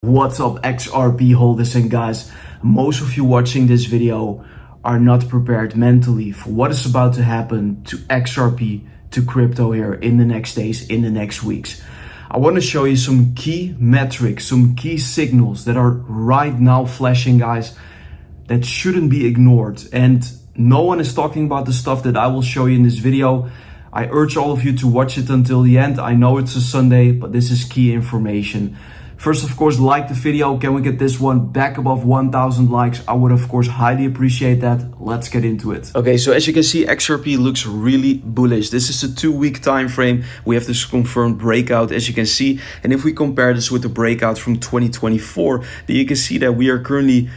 What's up, Xrp holders and guys? Most of you watching this video are not prepared mentally for what is about to happen to Xrp, to crypto here in the next days, in the next weeks. I want to show you some key metrics, some key signals that are right now flashing, guys, that shouldn't be ignored. And no one is talking about the stuff that I will show you in this video. I urge all of you to watch it until the end. I know it's a Sunday, but this is key information. First, of course, like the video. Can we get this one back above 1,000 likes? I would, of course, highly appreciate that. Let's get into it. Okay, so as you can see, Xrp looks really bullish. This is a 2-week time frame. We have this confirmed breakout, as you can see. And if we compare this with the breakout from 2024, then you can see that we are currently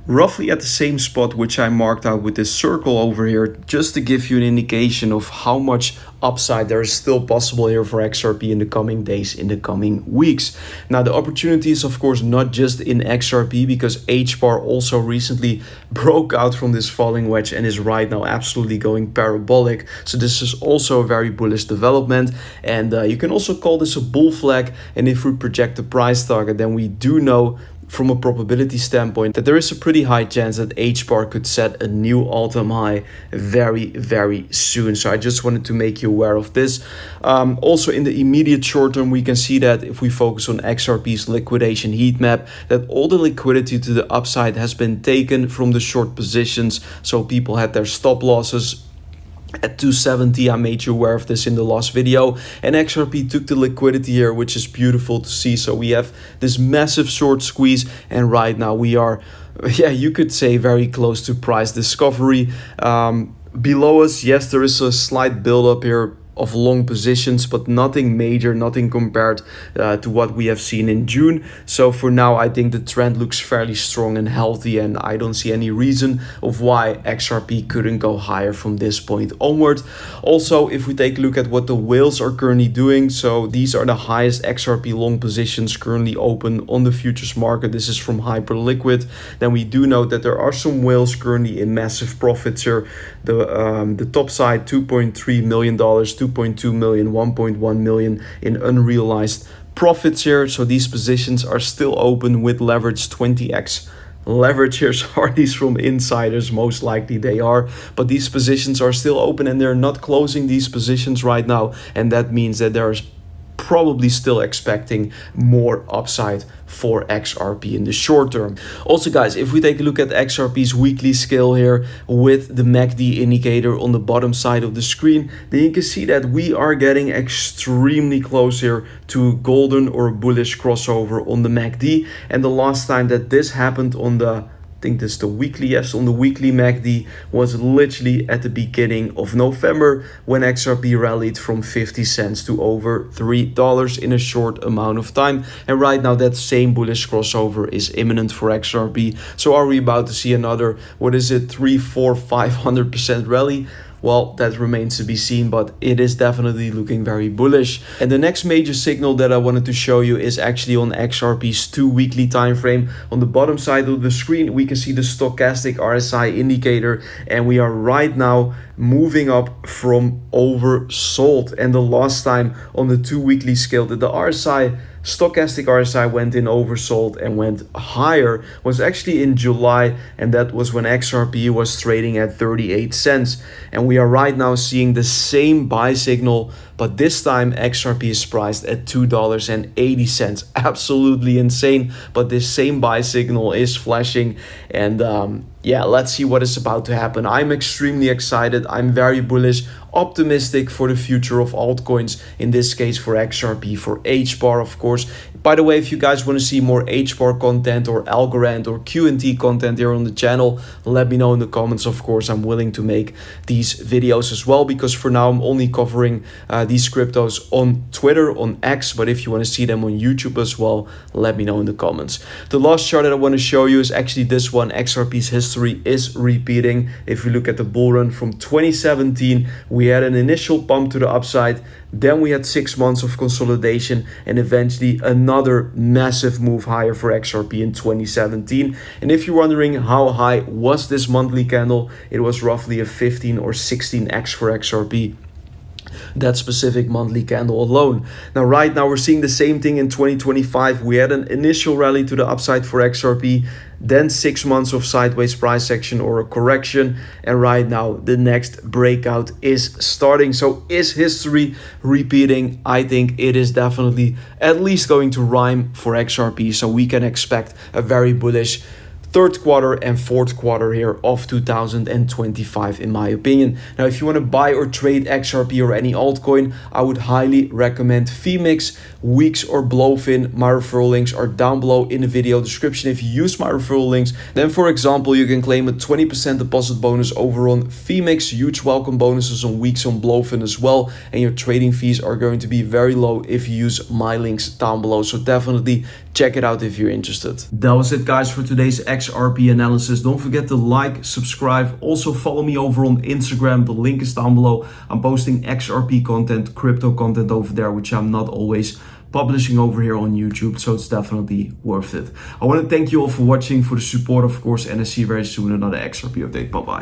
roughly at the same spot, which I marked out with this circle over here, just to give you an indication of how much upside there is still possible here for Xrp in the coming days, in the coming weeks. Now, the opportunity is, of course, not just in Xrp, because HBAR also recently broke out from this falling wedge and is right now absolutely going parabolic. So this is also a very bullish development, and you can also call this a bull flag. And if we project the price target, then we do know from a probability standpoint that there is a pretty high chance that HBAR could set a new all-time high very soon. So I just wanted to make you aware of this. Also in the immediate short term, we can see that if we focus on Xrp's liquidation heat map, that all the liquidity to the upside has been taken from the short positions. So people had their stop losses at 270. I made you aware of this in the last video, and Xrp took the liquidity here, which is beautiful to see. So we have this massive short squeeze, and right now we are, you could say, very close to price discovery. Below us, yes, there is a slight build-up here of long positions, but nothing major, nothing compared to what we have seen in June. So for now, I think the trend looks fairly strong and healthy, and I don't see any reason of why Xrp couldn't go higher from this point onward. Also, if we take a look at what the whales are currently doing, so these are the highest Xrp long positions currently open on the futures market. This is from Hyperliquid. Then we do note that there are some whales currently in massive profits here. The top side, $2.3 million, 2.2 million, 1.1 million in unrealized profits here. So these positions are still open with leverage 20x. Leverage here, are these from insiders? Most likely they are, but these positions are still open and they're not closing these positions right now, and that means that there's probably still expecting more upside for Xrp in the short term. Also, guys, if we take a look at Xrp's weekly scale here with the MACD indicator on the bottom side of the screen, then you can see that we are getting extremely close here to golden or bullish crossover on the MACD. And the last time that this happened on the, I think this is the weekly, yes, on the weekly MACD, was literally at the beginning of November, when Xrp rallied from 50 cents to over $3 in a short amount of time. And right now that same bullish crossover is imminent for Xrp. So are we about to see another, what is it, 300, 400, 500% rally? Well, that remains to be seen, but it is definitely looking very bullish. And the next major signal that I wanted to show you is actually on Xrp's 2-weekly time frame. On the bottom side of the screen, we can see the stochastic RSI indicator, and we are right now moving up from oversold. And the last time on the 2-weekly scale that the stochastic RSI went in oversold and went higher was actually in July, and that was when Xrp was trading at 38 cents. And we are right now seeing the same buy signal, but this time Xrp is priced at $2.80. Absolutely insane, but this same buy signal is flashing, and yeah, let's see what is about to happen. I'm extremely excited. I'm very bullish, optimistic for the future of altcoins, in this case for Xrp, for HBAR, of course. By the way, if you guys want to see more HBAR content or Algorand or Q&T content here on the channel, let me know in the comments. Of course, I'm willing to make these videos as well, because for now I'm only covering these cryptos on Twitter, on X, but if you want to see them on YouTube as well, let me know in the comments. The last chart that I want to show you is actually this one. Xrp's history is repeating. If we look at the bull run from 2017, we had an initial pump to the upside, then we had 6 months of consolidation, and eventually another massive move higher for Xrp in 2017. And if you're wondering how high was this monthly candle, it was roughly a 15 or 16x for Xrp. that specific monthly candle alone. Now, right now, we're seeing the same thing in 2025. We had an initial rally to the upside for XRP, then 6 months of sideways price action or a correction, and right now the next breakout is starting. So is history repeating? I think it is definitely at least going to rhyme for XRP, so we can expect a very bullish third quarter and fourth quarter here of 2025, in my opinion. Now, if you want to buy or trade XRP or any altcoin, I would highly recommend Phoenix, Weeks, or Blowfin. My referral links are down below in the video description. If you use my referral links, then for example, you can claim a 20% deposit bonus over on Phoenix, huge welcome bonuses on Weeks on Blowfin as well, and your trading fees are going to be very low if you use my links down below. So definitely check it out if you're interested. That was it, guys, for today's XRP analysis. Don't forget to like, subscribe. Also follow me over on Instagram. The link is down below. I'm posting XRP content, crypto content over there, which I'm not always publishing over here on YouTube, so it's definitely worth it. I want to thank you all for watching, for the support, of course, and I see you very soon in another XRP update. Bye bye.